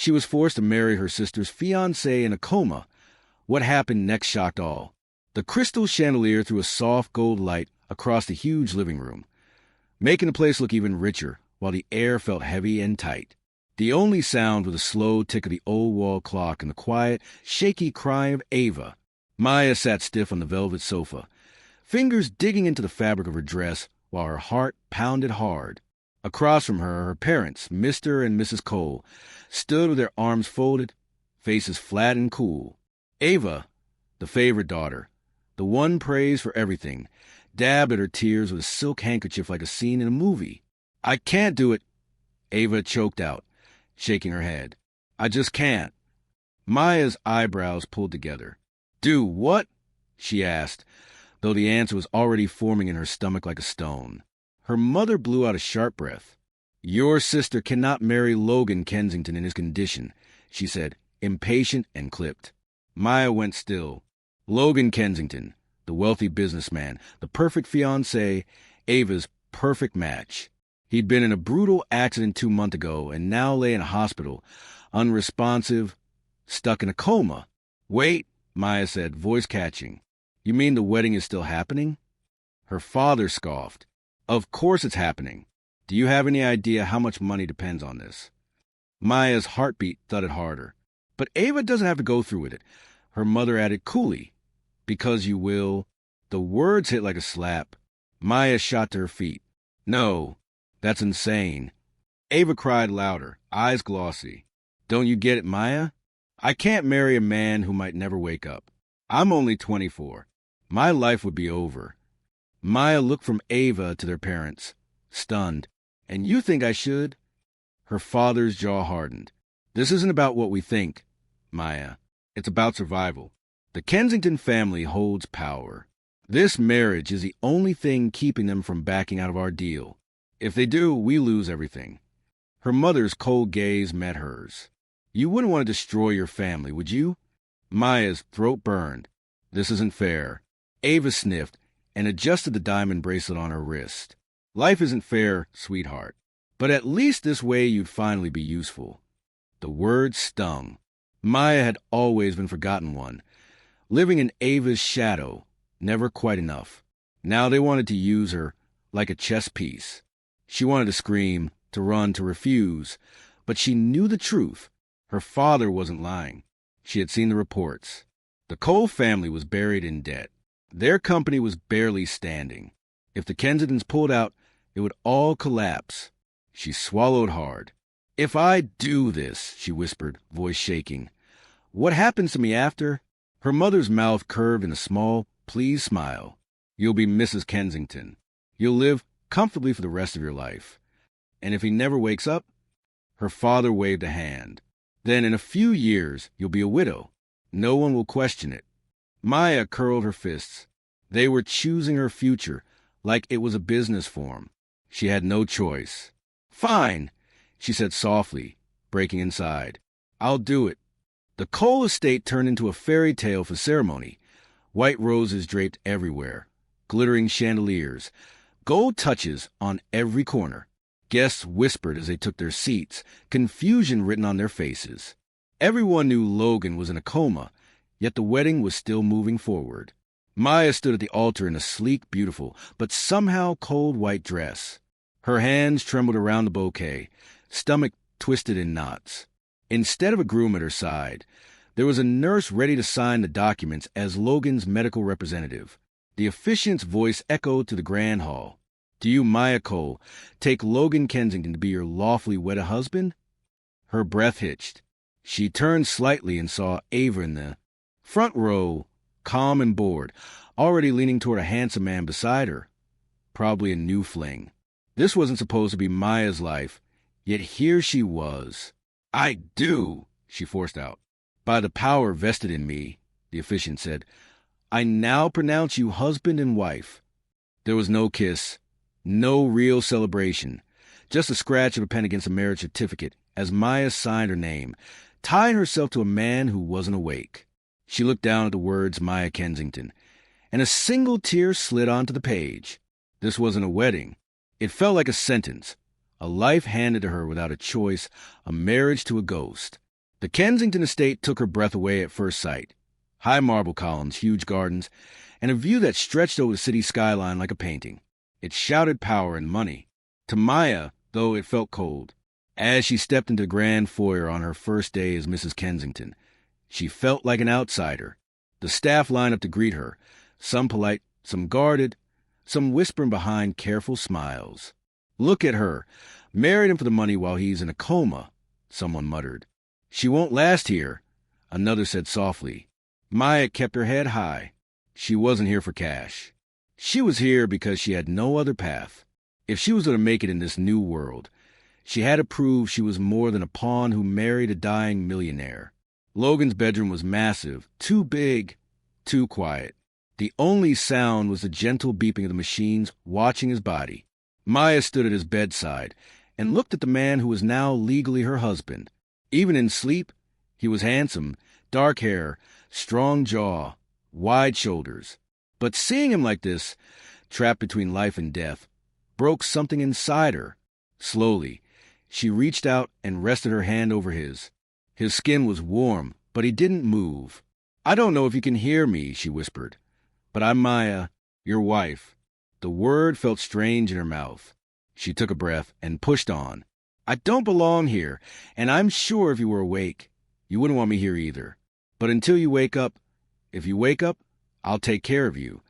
She was forced to marry her sister's fiancé in a coma. What happened next shocked all. The crystal chandelier threw a soft gold light across the huge living room, making the place look even richer, while the air felt heavy and tight. The only sound was the slow tick of the old wall clock and the quiet, shaky cry of Ava. Maya sat stiff on the velvet sofa, fingers digging into the fabric of her dress while her heart pounded hard. Across from her, her parents, Mr. and Mrs. Cole, stood with their arms folded, faces flat and cool. Ava, the favorite daughter, the one praised for everything, dabbed at her tears with a silk handkerchief like a scene in a movie. "I can't do it," Ava choked out, shaking her head. "I just can't." Maya's eyebrows pulled together. "Do what?" she asked, though the answer was already forming in her stomach like a stone. Her mother blew out a sharp breath. "Your sister cannot marry Logan Kensington in his condition," she said, impatient and clipped. Maya went still. Logan Kensington, the wealthy businessman, the perfect fiancé, Ava's perfect match. He'd been in a brutal accident 2 months ago and now lay in a hospital, unresponsive, stuck in a coma. "Wait," Maya said, voice catching. "You mean the wedding is still happening?" Her father scoffed. "Of course it's happening. Do you have any idea how much money depends on this?" Maya's heartbeat thudded harder. "But Ava doesn't have to go through with it," her mother added coolly. "Because you will." The words hit like a slap. Maya shot to her feet. "No, that's insane." Ava cried louder, eyes glossy. "Don't you get it, Maya? I can't marry a man who might never wake up. I'm only 24. My life would be over." Maya looked from Ava to their parents, stunned. "And you think I should?" Her father's jaw hardened. "This isn't about what we think, Maya. It's about survival. The Kensington family holds power. This marriage is the only thing keeping them from backing out of our deal. If they do, we lose everything." Her mother's cold gaze met hers. "You wouldn't want to destroy your family, would you?" Maya's throat burned. "This isn't fair." Ava sniffed and adjusted the diamond bracelet on her wrist. "Life isn't fair, sweetheart. But at least this way you'd finally be useful." The words stung. Maya had always been forgotten one, living in Ava's shadow, never quite enough. Now they wanted to use her like a chess piece. She wanted to scream, to run, to refuse, but she knew the truth. Her father wasn't lying. She had seen the reports. The Cole family was buried in debt. Their company was barely standing. If the Kensingtons pulled out, it would all collapse. She swallowed hard. "If I do this," she whispered, voice shaking, "what happens to me after?" Her mother's mouth curved in a small, pleased smile. "You'll be Mrs. Kensington. You'll live comfortably for the rest of your life. And if he never wakes up?" Her father waved a hand. "Then in a few years, you'll be a widow. No one will question it." Maya curled her fists. They were choosing her future like it was a business form. She had no choice. "Fine," she said softly, breaking inside. "I'll do it." The Cole estate turned into a fairy tale for ceremony. White roses draped everywhere, glittering chandeliers, gold touches on every corner. Guests whispered as they took their seats, confusion written on their faces. Everyone knew Logan was in a coma, yet the wedding was still moving forward. Maya stood at the altar in a sleek, beautiful, but somehow cold white dress. Her hands trembled around the bouquet, stomach twisted in knots. Instead of a groom at her side, there was a nurse ready to sign the documents as Logan's medical representative. The officiant's voice echoed through the grand hall. "Do you, Maya Cole, take Logan Kensington to be your lawfully wedded husband?" Her breath hitched. She turned slightly and saw Ava in the front row, calm and bored, already leaning toward a handsome man beside her. Probably a new fling. This wasn't supposed to be Maya's life, yet here she was. "I do," she forced out. "By the power vested in me," the officiant said, "I now pronounce you husband and wife." There was no kiss, no real celebration, just a scratch of a pen against a marriage certificate as Maya signed her name, tying herself to a man who wasn't awake. She looked down at the words Maya Kensington, and a single tear slid onto the page. This wasn't a wedding. It felt like a sentence, a life handed to her without a choice, a marriage to a ghost. The Kensington estate took her breath away at first sight. High marble columns, huge gardens, and a view that stretched over the city skyline like a painting. It shouted power and money. To Maya, though, it felt cold. As she stepped into the grand foyer on her first day as Mrs. Kensington, she felt like an outsider. The staff lined up to greet her, some polite, some guarded, some whispering behind careful smiles. "Look at her. Married him for the money while he's in a coma," someone muttered. "She won't last here," another said softly. Maya kept her head high. She wasn't here for cash. She was here because she had no other path. If she was going to make it in this new world, she had to prove she was more than a pawn who married a dying millionaire. Logan's bedroom was massive, too big, too quiet. The only sound was the gentle beeping of the machines watching his body. Maya stood at his bedside and looked at the man who was now legally her husband. Even in sleep, he was handsome, dark hair, strong jaw, wide shoulders. But seeing him like this, trapped between life and death, broke something inside her. Slowly, she reached out and rested her hand over his. His skin was warm, but he didn't move. "I don't know if you can hear me," she whispered, "but I'm Maya, your wife." The word felt strange in her mouth. She took a breath and pushed on. "I don't belong here, and I'm sure if you were awake, you wouldn't want me here either. But until you wake up, if you wake up, I'll take care of you."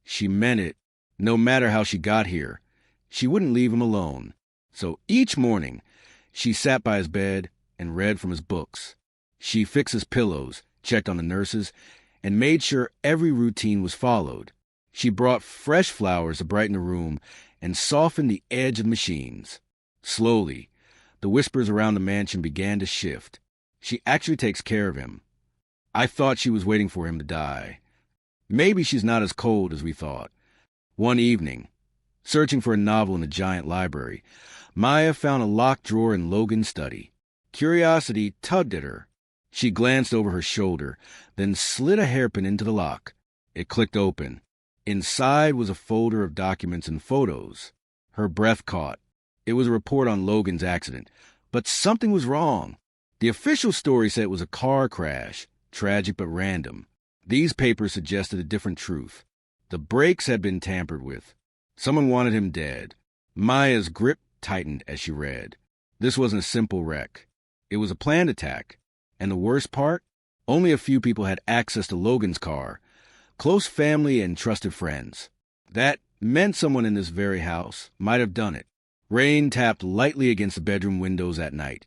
She meant it. No matter how she got here, she wouldn't leave him alone. So each morning, she sat by his bed and read from his books. She fixed his pillows, checked on the nurses, and made sure every routine was followed. She brought fresh flowers to brighten the room and soften the edge of machines. Slowly, the whispers around the mansion began to shift. "She actually takes care of him. I thought she was waiting for him to die. Maybe she's not as cold as we thought." One evening, searching for a novel in the giant library, Maya found a locked drawer in Logan's study. Curiosity tugged at her. She glanced over her shoulder, then slid a hairpin into the lock. It clicked open. Inside was a folder of documents and photos. Her breath caught. It was a report on Logan's accident. But something was wrong. The official story said it was a car crash, tragic but random. These papers suggested a different truth. The brakes had been tampered with. Someone wanted him dead. Maya's grip tightened as she read. This wasn't a simple wreck. It was a planned attack. And the worst part? Only a few people had access to Logan's car. Close family and trusted friends. That meant someone in this very house might have done it. Rain tapped lightly against the bedroom windows at night.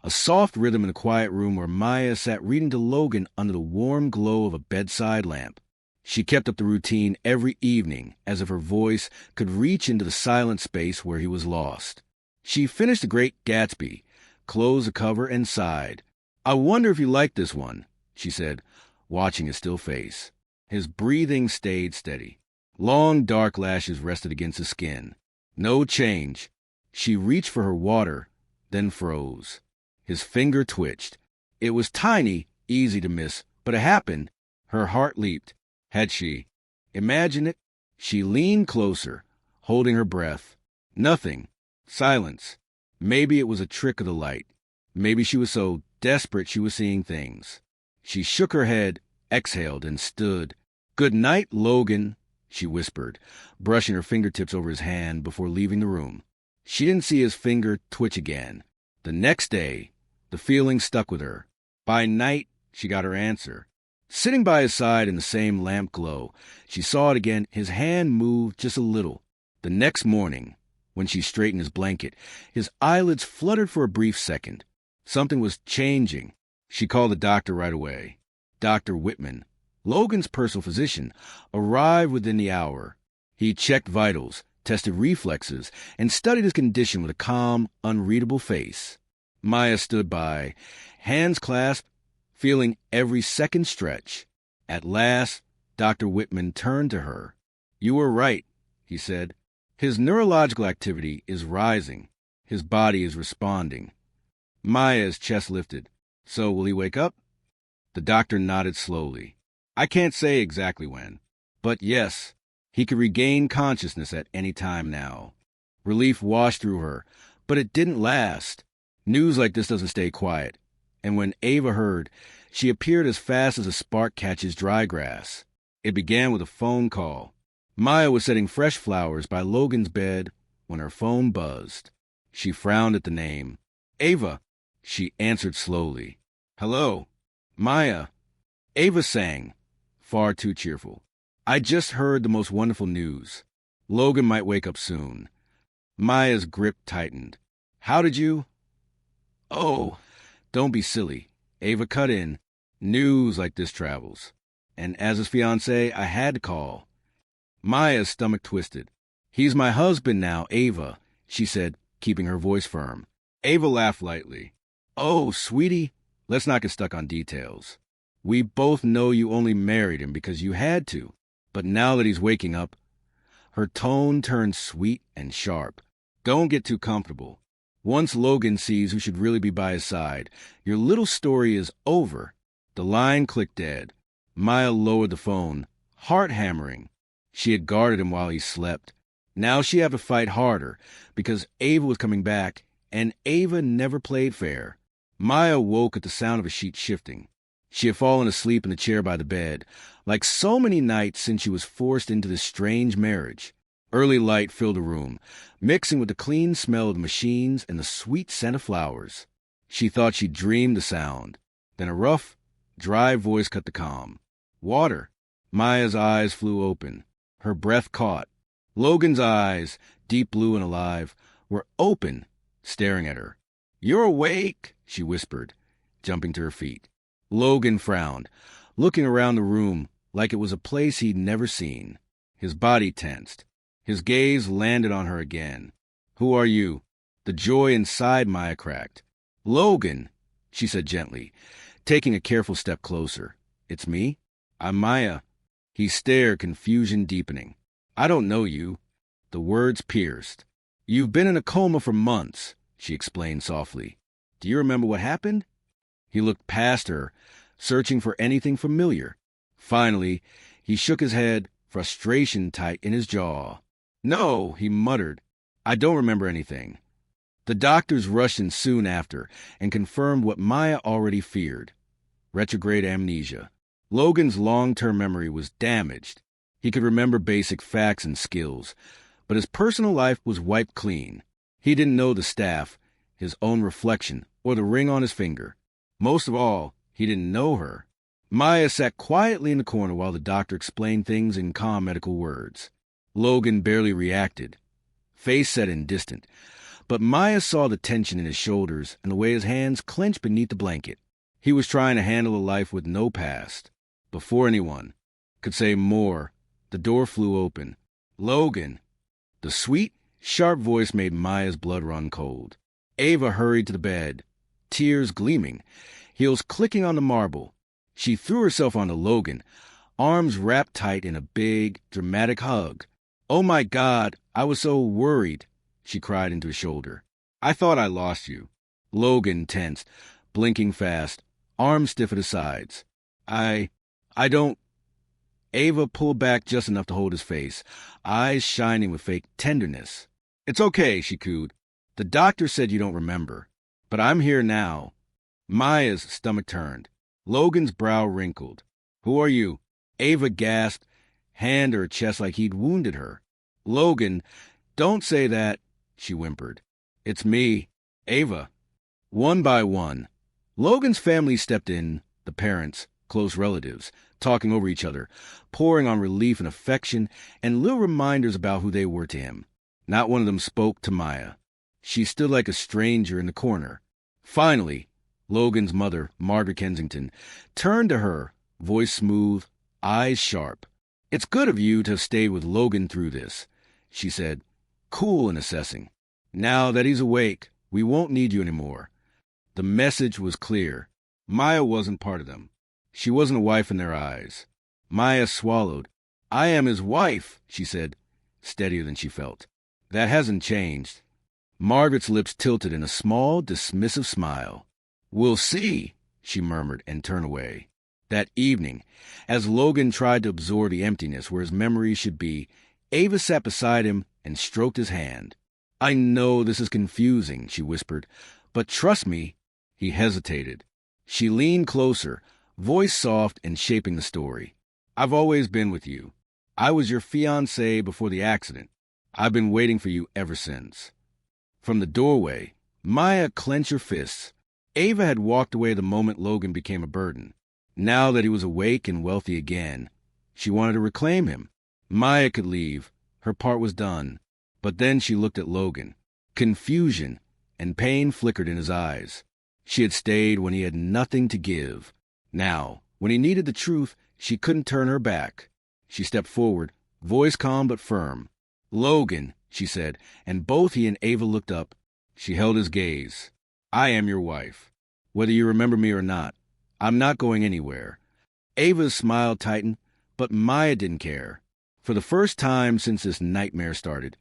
A soft rhythm in the quiet room where Maya sat reading to Logan under the warm glow of a bedside lamp. She kept up the routine every evening, as if her voice could reach into the silent space where he was lost. She finished The Great Gatsby, closed the cover, and sighed. "I wonder if you like this one," she said, watching his still face. His breathing stayed steady. Long, dark lashes rested against his skin. No change. She reached for her water, then froze. His finger twitched. It was tiny, easy to miss, but it happened. Her heart leaped. Had she imagined it? She leaned closer, holding her breath. Nothing. Silence. Maybe it was a trick of the light. Maybe she was so desperate she was seeing things. She shook her head, exhaled, and stood. "Good night, Logan," she whispered, brushing her fingertips over his hand before leaving the room. She didn't see his finger twitch again. The next day, the feeling stuck with her. By night, she got her answer. Sitting by his side in the same lamp glow, she saw it again. His hand moved just a little. The next morning, when she straightened his blanket, his eyelids fluttered for a brief second. Something was changing. She called the doctor right away. Dr. Whitman, Logan's personal physician, arrived within the hour. He checked vitals, tested reflexes, and studied his condition with a calm, unreadable face. Maya stood by, hands clasped, feeling every second stretch. At last, Dr. Whitman turned to her. "You were right," he said. "His neurological activity is rising. His body is responding." Maya's chest lifted. "So will he wake up?" The doctor nodded slowly. "I can't say exactly when. But yes, he could regain consciousness at any time now." Relief washed through her, but it didn't last. News like this doesn't stay quiet. And when Ava heard, she appeared as fast as a spark catches dry grass. It began with a phone call. Maya was setting fresh flowers by Logan's bed when her phone buzzed. She frowned at the name. Ava, she answered slowly. Hello, Maya. Ava sang, far too cheerful. I just heard the most wonderful news. Logan might wake up soon. Maya's grip tightened. How did you? Oh, don't be silly. Ava cut in. News like this travels. And as his fiancé, I had to call. Maya's stomach twisted. He's my husband now, Ava, she said, keeping her voice firm. Ava laughed lightly. Oh, sweetie, let's not get stuck on details. We both know you only married him because you had to. But now that he's waking up, her tone turned sweet and sharp. Don't get too comfortable. Once Logan sees who should really be by his side, your little story is over. The line clicked dead. Maya lowered the phone, heart hammering. She had guarded him while he slept. Now she had to fight harder because Ava was coming back, and Ava never played fair. Maya woke at the sound of a sheet shifting. She had fallen asleep in the chair by the bed, like so many nights since she was forced into this strange marriage. Early light filled the room, mixing with the clean smell of the machines and the sweet scent of flowers. She thought she dreamed the sound. Then a rough, dry voice cut the calm. Water. Maya's eyes flew open. Her breath caught. Logan's eyes, deep blue and alive, were open, staring at her. You're awake, she whispered, jumping to her feet. Logan frowned, looking around the room like it was a place he'd never seen. His body tensed. His gaze landed on her again. Who are you? The joy inside Maya cracked. Logan, she said gently, taking a careful step closer. It's me? I'm Maya. He stared, confusion deepening. I don't know you. The words pierced. You've been in a coma for months, she explained softly. Do you remember what happened? He looked past her, searching for anything familiar. Finally, he shook his head, frustration tight in his jaw. No, he muttered. I don't remember anything. The doctors rushed in soon after and confirmed what Maya already feared. Retrograde amnesia. Logan's long-term memory was damaged. He could remember basic facts and skills, but his personal life was wiped clean. He didn't know the staff, his own reflection, or the ring on his finger. Most of all, he didn't know her. Maya sat quietly in the corner while the doctor explained things in calm medical words. Logan barely reacted, face set and distant, but Maya saw the tension in his shoulders and the way his hands clenched beneath the blanket. He was trying to handle a life with no past. Before anyone could say more, the door flew open. Logan! The sweet, sharp voice made Maya's blood run cold. Ava hurried to the bed, tears gleaming, heels clicking on the marble. She threw herself onto Logan, arms wrapped tight in a big, dramatic hug. Oh my God, I was so worried, she cried into his shoulder. I thought I lost you. Logan tensed, blinking fast, arms stiff at his sides. I don't... Ava pulled back just enough to hold his face, eyes shining with fake tenderness. It's okay, she cooed. The doctor said you don't remember. But I'm here now. Maya's stomach turned. Logan's brow wrinkled. Who are you? Ava gasped, hand to her chest like he'd wounded her. Logan, don't say that, she whimpered. It's me, Ava. One by one, Logan's family stepped in, the parents, close relatives, talking over each other, pouring on relief and affection and little reminders about who they were to him. Not one of them spoke to Maya. She stood like a stranger in the corner. Finally, Logan's mother, Margaret Kensington, turned to her, voice smooth, eyes sharp. It's good of you to have stayed with Logan through this, she said, cool and assessing. Now that he's awake, we won't need you anymore. The message was clear. Maya wasn't part of them. She wasn't a wife in their eyes. Maya swallowed. I am his wife, she said, steadier than she felt. That hasn't changed. Margaret's lips tilted in a small, dismissive smile. We'll see, she murmured and turned away. That evening, as Logan tried to absorb the emptiness where his memories should be, Ava sat beside him and stroked his hand. I know this is confusing, she whispered, but trust me. He hesitated. She leaned closer, voice soft and shaping the story. I've always been with you. I was your fiancé before the accident. I've been waiting for you ever since. From the doorway, Maya clenched her fists. Ava had walked away the moment Logan became a burden. Now that he was awake and wealthy again, she wanted to reclaim him. Maya could leave. Her part was done. But then she looked at Logan. Confusion and pain flickered in his eyes. She had stayed when he had nothing to give. Now, when he needed the truth, she couldn't turn her back. She stepped forward, voice calm but firm. Logan, she said, and both he and Ava looked up. She held his gaze. I am your wife. Whether you remember me or not, I'm not going anywhere. Ava's smile tightened, but Maya didn't care. For the first time since this nightmare started,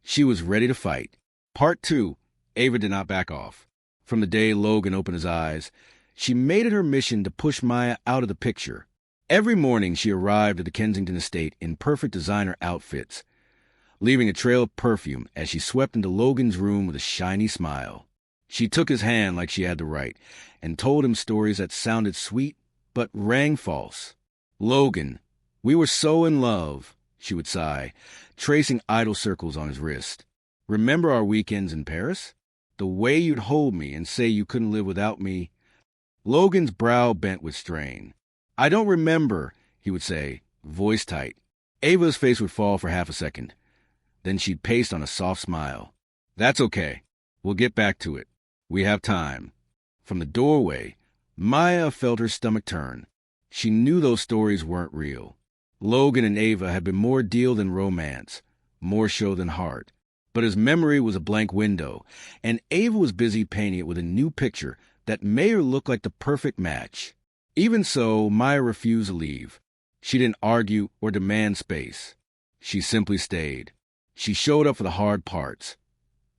she was ready to fight. Part 2. Ava did not back off. From the day Logan opened his eyes, she made it her mission to push Maya out of the picture. Every morning she arrived at the Kensington estate in perfect designer outfits, leaving a trail of perfume as she swept into Logan's room with a shiny smile. She took his hand like she had the right and told him stories that sounded sweet but rang false. Logan, we were so in love, she would sigh, tracing idle circles on his wrist. Remember our weekends in Paris? The way you'd hold me and say you couldn't live without me. Logan's brow bent with strain. I don't remember, he would say, voice tight. Ava's face would fall for half a second. Then she'd paste on a soft smile. That's okay. We'll get back to it. We have time. From the doorway, Maya felt her stomach turn. She knew those stories weren't real. Logan and Ava had been more deal than romance, more show than heart. But his memory was a blank window, and Ava was busy painting it with a new picture that made her look like the perfect match. Even so, Maya refused to leave. She didn't argue or demand space. She simply stayed. She showed up for the hard parts.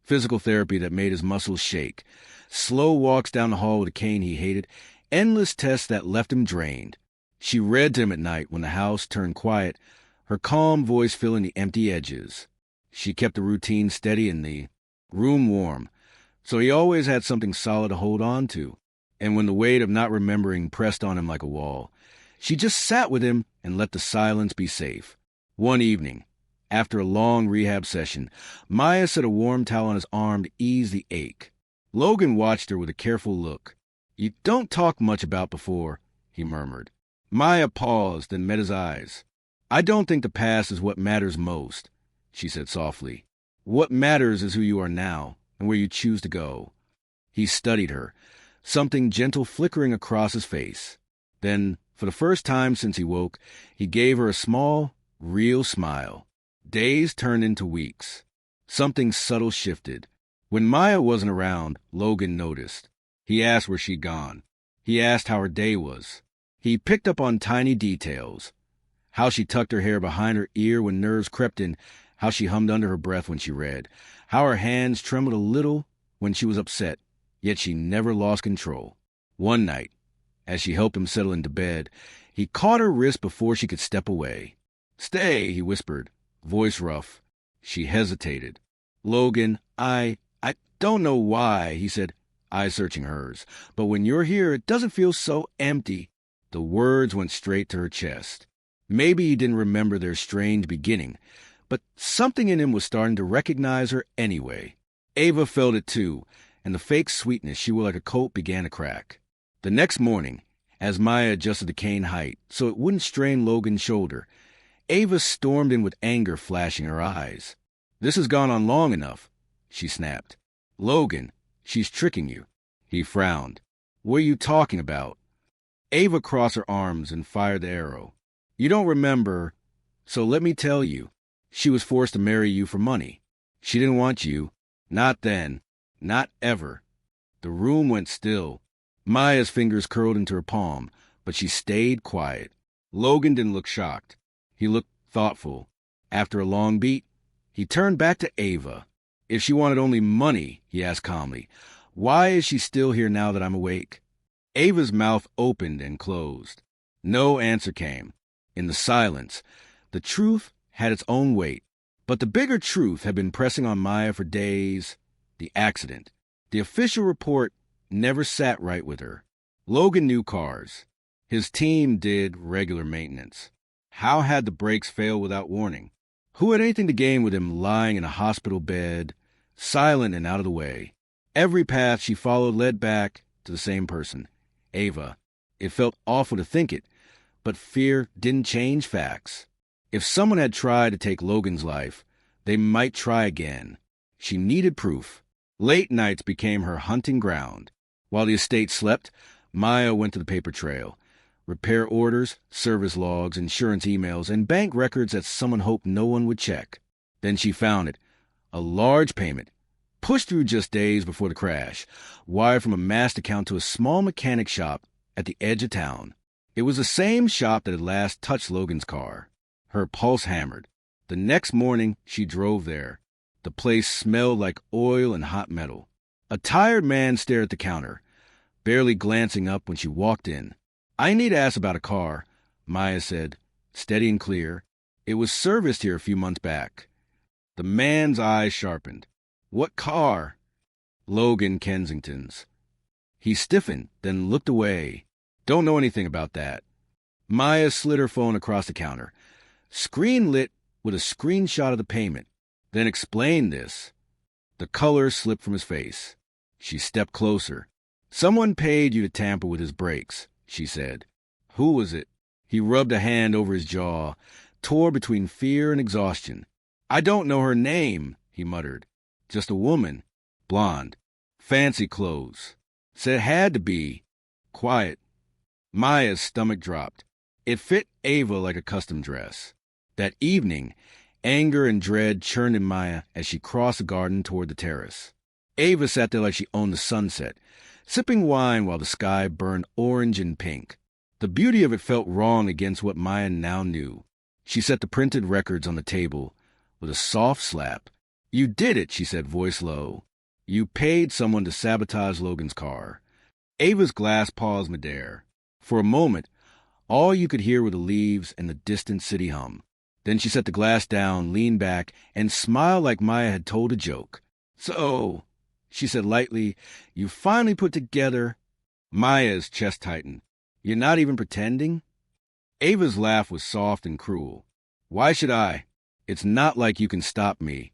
Physical therapy that made his muscles shake, slow walks down the hall with a cane he hated, endless tests that left him drained. She read to him at night when the house turned quiet, her calm voice filling the empty edges. She kept the routine steady and the room warm, so he always had something solid to hold on to. And when the weight of not remembering pressed on him like a wall, she just sat with him and let the silence be safe. One evening, after a long rehab session, Maya set a warm towel on his arm to ease the ache. Logan watched her with a careful look. You don't talk much about before, he murmured. Maya paused, then met his eyes. I don't think the past is what matters most, she said softly. What matters is who you are now and where you choose to go. He studied her, something gentle flickering across his face. Then, for the first time since he woke, he gave her a small, real smile. Days turned into weeks. Something subtle shifted. When Maya wasn't around, Logan noticed. He asked where she'd gone. He asked how her day was. He picked up on tiny details. How she tucked her hair behind her ear when nerves crept in, how she hummed under her breath when she read, how her hands trembled a little when she was upset, yet she never lost control. One night, as she helped him settle into bed, he caught her wrist before she could step away. Stay, he whispered, voice rough. She hesitated. Logan, I don't know why, he said, eyes searching hers. But when you're here, it doesn't feel so empty. The words went straight to her chest. Maybe he didn't remember their strange beginning, but something in him was starting to recognize her anyway. Ava felt it too, and the fake sweetness she wore like a coat began to crack. The next morning, as Maya adjusted the cane height so it wouldn't strain Logan's shoulder, Ava stormed in with anger flashing her eyes. This has gone on long enough, she snapped. Logan, she's tricking you. He frowned. What are you talking about? Ava crossed her arms and fired the arrow. You don't remember, so let me tell you. She was forced to marry you for money. She didn't want you. Not then. Not ever. The room went still. Maya's fingers curled into her palm, but she stayed quiet. Logan didn't look shocked. He looked thoughtful. After a long beat, he turned back to Ava. If she wanted only money, he asked calmly, why is she still here now that I'm awake? Ava's mouth opened and closed. No answer came. In the silence, the truth had its own weight. But the bigger truth had been pressing on Maya for days. The accident. The official report never sat right with her. Logan knew cars. His team did regular maintenance. How had the brakes failed without warning? Who had anything to gain with him lying in a hospital bed, silent and out of the way? Every path she followed led back to the same person, Ava. It felt awful to think it, but fear didn't change facts. If someone had tried to take Logan's life, they might try again. She needed proof. Late nights became her hunting ground. While the estate slept, Maya went to the paper trail. Repair orders, service logs, insurance emails, and bank records that someone hoped no one would check. Then she found it. A large payment, pushed through just days before the crash, wired from a master account to a small mechanic shop at the edge of town. It was the same shop that had last touched Logan's car. Her pulse hammered. The next morning, she drove there. The place smelled like oil and hot metal. A tired man stared at the counter, barely glancing up when she walked in. "I need to ask about a car," Maya said, steady and clear. "It was serviced here a few months back." The man's eyes sharpened. "What car?" "Logan Kensington's." He stiffened, then looked away. "Don't know anything about that." Maya slid her phone across the counter. Screen lit with a screenshot of the payment. Then explained this. The color slipped from his face. She stepped closer. "Someone paid you to tamper with his brakes," she said. "Who was it?" He rubbed a hand over his jaw, tore between fear and exhaustion. "I don't know her name," he muttered. "Just a woman. Blonde. Fancy clothes. Said it had to be. Quiet." Maya's stomach dropped. It fit Ava like a custom dress. That evening, anger and dread churned in Maya as she crossed the garden toward the terrace. Ava sat there like she owned the sunset, sipping wine while the sky burned orange and pink. The beauty of it felt wrong against what Maya now knew. She set the printed records on the table with a soft slap. "You did it," she said, voice low. "You paid someone to sabotage Logan's car." Ava's glass paused midair. For a moment, all you could hear were the leaves and the distant city hum. Then she set the glass down, leaned back, and smiled like Maya had told a joke. "So," she said lightly, "you finally put together—" Maya's chest tightened. "You're not even pretending?" Ava's laugh was soft and cruel. "Why should I? It's not like you can stop me."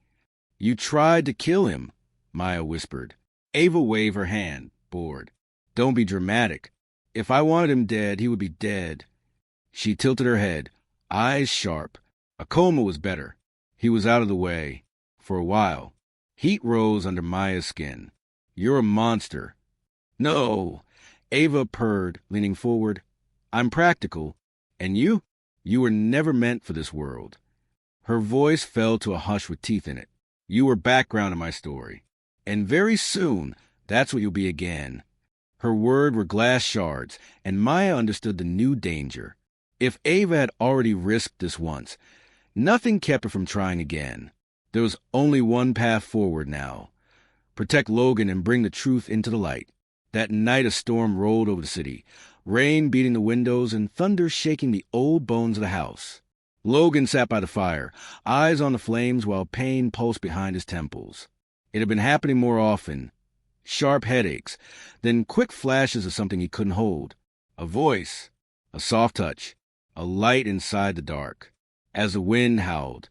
"You tried to kill him," Maya whispered. Ava waved her hand, bored. "Don't be dramatic. If I wanted him dead, he would be dead." She tilted her head, eyes sharp. A coma was better. He was out of the way. For a while. Heat rose under Maya's skin. "You're a monster." "No," Ava purred, leaning forward. "I'm practical. And you? You were never meant for this world." Her voice fell to a hush with teeth in it. "You were background in my story. And very soon, that's what you'll be again." Her words were glass shards, and Maya understood the new danger. If Ava had already risked this once, nothing kept her from trying again. There was only one path forward now. Protect Logan and bring the truth into the light. That night a storm rolled over the city, rain beating the windows and thunder shaking the old bones of the house. Logan sat by the fire, eyes on the flames while pain pulsed behind his temples. It had been happening more often. Sharp headaches, then quick flashes of something he couldn't hold. A voice, a soft touch, a light inside the dark. As the wind howled,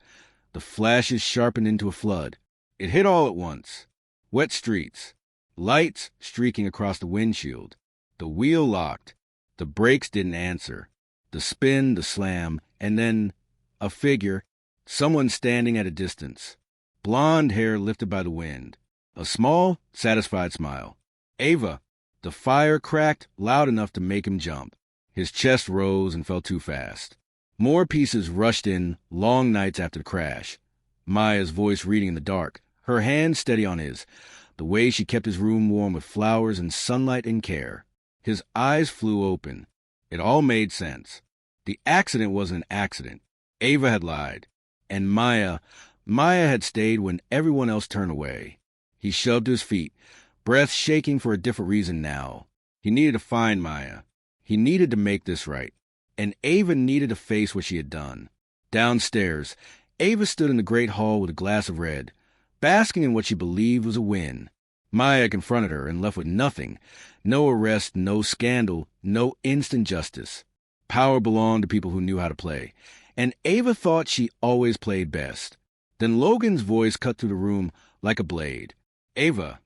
the flashes sharpened into a flood. It hit all at once. Wet streets, lights streaking across the windshield. The wheel locked. The brakes didn't answer. The spin, the slam, and then a figure, someone standing at a distance. Blonde hair lifted by the wind. A small, satisfied smile. "Ava." The fire cracked loud enough to make him jump. His chest rose and fell too fast. More pieces rushed in, long nights after the crash. Maya's voice reading in the dark, her hand steady on his, the way she kept his room warm with flowers and sunlight and care. His eyes flew open. It all made sense. The accident wasn't an accident. Ava had lied. And Maya had stayed when everyone else turned away. He shoved to his feet, breath shaking for a different reason now. He needed to find Maya. He needed to make this right. And Ava needed to face what she had done. Downstairs, Ava stood in the great hall with a glass of red, basking in what she believed was a win. Maya confronted her and left with nothing. No arrest, no scandal, no instant justice. Power belonged to people who knew how to play. And Ava thought she always played best. Then Logan's voice cut through the room like a blade. "Ava."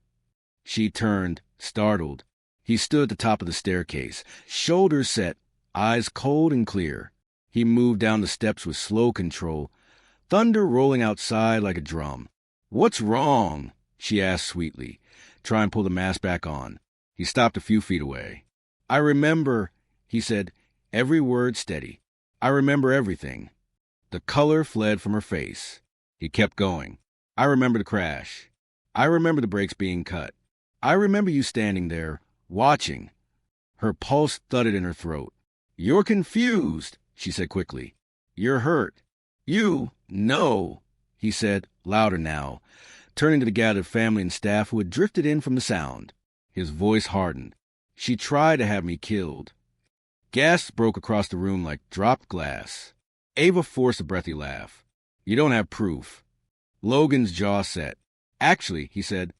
She turned, startled. He stood at the top of the staircase, shoulders set, eyes cold and clear. He moved down the steps with slow control, thunder rolling outside like a drum. "What's wrong?" she asked sweetly, trying to pull the mask back on. He stopped a few feet away. "I remember," he said, every word steady. "I remember everything." The color fled from her face. He kept going. "I remember the crash. I remember the brakes being cut. I remember you standing there, watching." Her pulse thudded in her throat. "You're confused," she said quickly. "You're hurt. You know," he said, louder now, turning to the gathered family and staff who had drifted in from the sound. His voice hardened. "She tried to have me killed." Gasps broke across the room like dropped glass. Ava forced a breathy laugh. "You don't have proof." Logan's jaw set. "Actually," he said,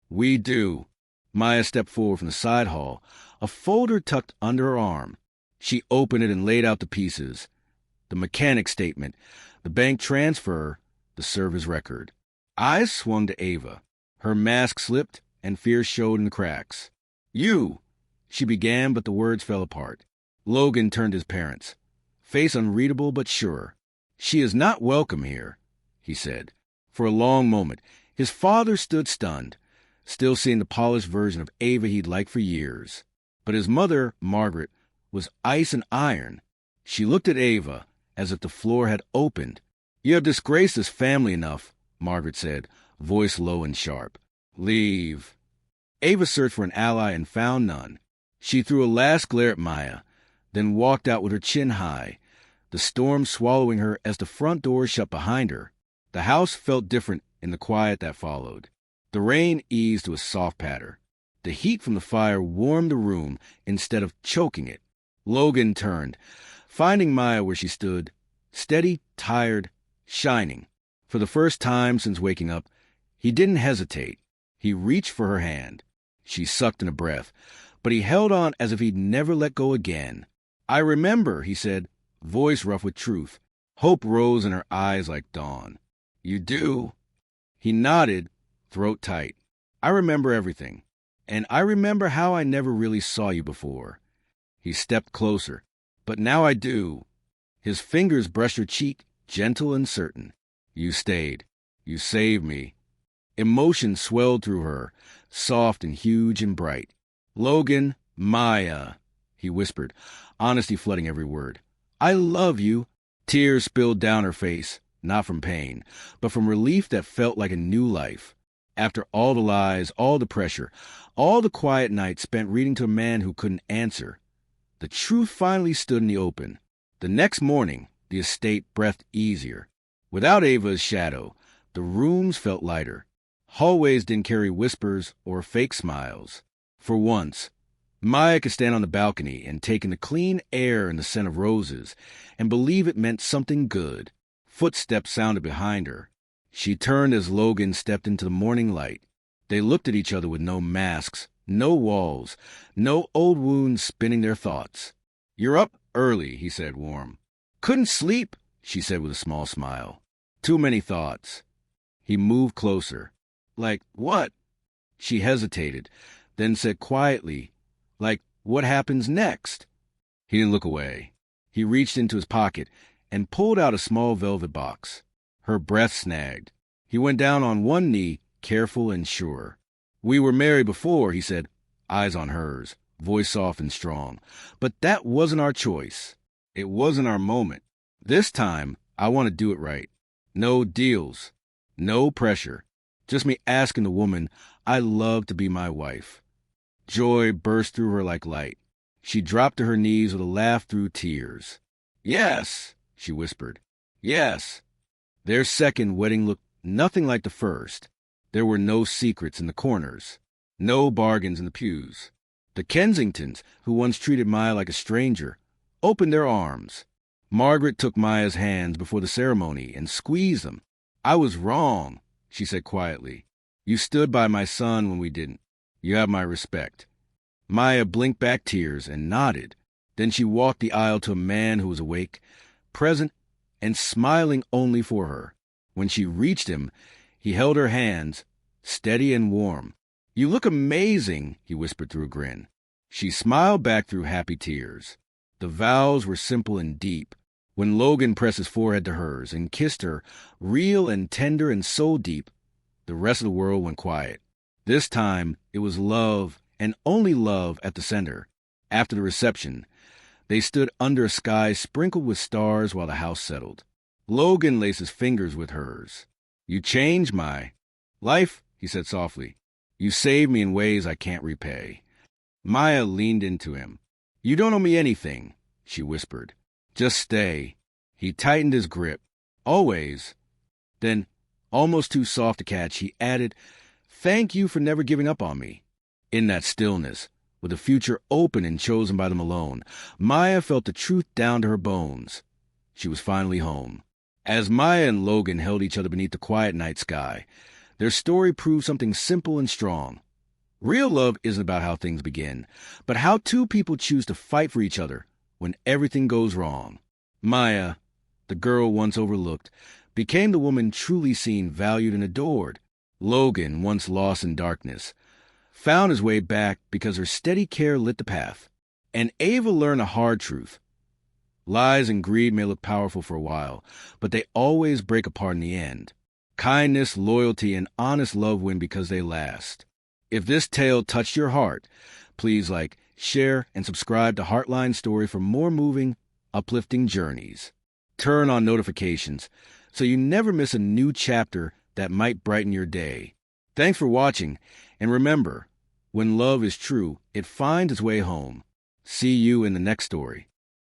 "we do." Maya stepped forward from the side hall, a folder tucked under her arm. She opened it and laid out the pieces. The mechanic's statement, the bank transfer, the service record. Eyes swung to Ava. Her mask slipped, and fear showed in the cracks. "You," she began, but the words fell apart. Logan turned to his parents, face unreadable but sure. "She is not welcome here," he said. For a long moment, his father stood stunned, still seeing the polished version of Ava he'd liked for years. But his mother, Margaret, was ice and iron. She looked at Ava as if the floor had opened. "You have disgraced this family enough," Margaret said, voice low and sharp. "Leave." Ava searched for an ally and found none. She threw a last glare at Maya, then walked out with her chin high, the storm swallowing her as the front door shut behind her. The house felt different in the quiet that followed. The rain eased to a soft patter. The heat from the fire warmed the room instead of choking it. Logan turned, finding Maya where she stood, steady, tired, shining. For the first time since waking up, he didn't hesitate. He reached for her hand. She sucked in a breath, but he held on as if he'd never let go again. "I remember," he said, voice rough with truth. Hope rose in her eyes like dawn. "You do?" He nodded, throat tight. "I remember everything. And I remember how I never really saw you before." He stepped closer. "But now I do." His fingers brushed her cheek, gentle and certain. "You stayed. You saved me." Emotion swelled through her, soft and huge and bright. "Logan, Maya," he whispered, honesty flooding every word. "I love you." Tears spilled down her face, not from pain, but from relief that felt like a new life. After all the lies, all the pressure, all the quiet nights spent reading to a man who couldn't answer, the truth finally stood in the open. The next morning, the estate breathed easier. Without Ava's shadow, the rooms felt lighter. Hallways didn't carry whispers or fake smiles. For once, Maya could stand on the balcony and take in the clean air and the scent of roses and believe it meant something good. Footsteps sounded behind her. She turned as Logan stepped into the morning light. They looked at each other with no masks, no walls, no old wounds spinning their thoughts. "You're up early," he said, warm. "Couldn't sleep," she said with a small smile. "Too many thoughts." He moved closer. "Like what?" She hesitated, then said quietly, "Like what happens next?" He didn't look away. He reached into his pocket and pulled out a small velvet box. Her breath snagged. He went down on one knee, careful and sure. "We were married before," he said, eyes on hers, voice soft and strong. "But that wasn't our choice. It wasn't our moment. This time, I want to do it right. No deals. No pressure. Just me asking the woman I love to be my wife." Joy burst through her like light. She dropped to her knees with a laugh through tears. "Yes," she whispered. "Yes." Their second wedding looked nothing like the first. There were no secrets in the corners, no bargains in the pews. The Kensingtons, who once treated Maya like a stranger, opened their arms. Margaret took Maya's hands before the ceremony and squeezed them. "I was wrong," she said quietly. You stood by my son when we didn't. You have my respect." Maya blinked back tears and nodded. Then she walked the aisle to a man who was awake, present, and smiling only for her. When she reached him, he held her hands, steady and warm. "You look amazing," he whispered through a grin. She smiled back through happy tears. The vows were simple and deep. When Logan pressed his forehead to hers and kissed her, real and tender and so deep, the rest of the world went quiet. This time, it was love, and only love, at the center. After the reception, they stood under a sky sprinkled with stars while the house settled. Logan laced his fingers with hers. "You changed my life," he said softly. "You saved me in ways I can't repay." Maya leaned into him. "You don't owe me anything," she whispered. "Just stay." He tightened his grip. "Always." Then, almost too soft to catch, he added, "Thank you for never giving up on me." In that stillness, with the future open and chosen by them alone, Maya felt the truth down to her bones. She was finally home. As Maya and Logan held each other beneath the quiet night sky, their story proved something simple and strong. Real love isn't about how things begin, but how two people choose to fight for each other when everything goes wrong. Maya, the girl once overlooked, became the woman truly seen, valued, and adored. Logan, once lost in darkness, found his way back because her steady care lit the path. And Ava learned a hard truth. Lies and greed may look powerful for a while, but they always break apart in the end. Kindness, loyalty, and honest love win because they last. If this tale touched your heart, please like, share, and subscribe to Heartline Story for more moving, uplifting journeys. Turn on notifications so you never miss a new chapter that might brighten your day. Thanks for watching, and remember, when love is true, it finds its way home. See you in the next story.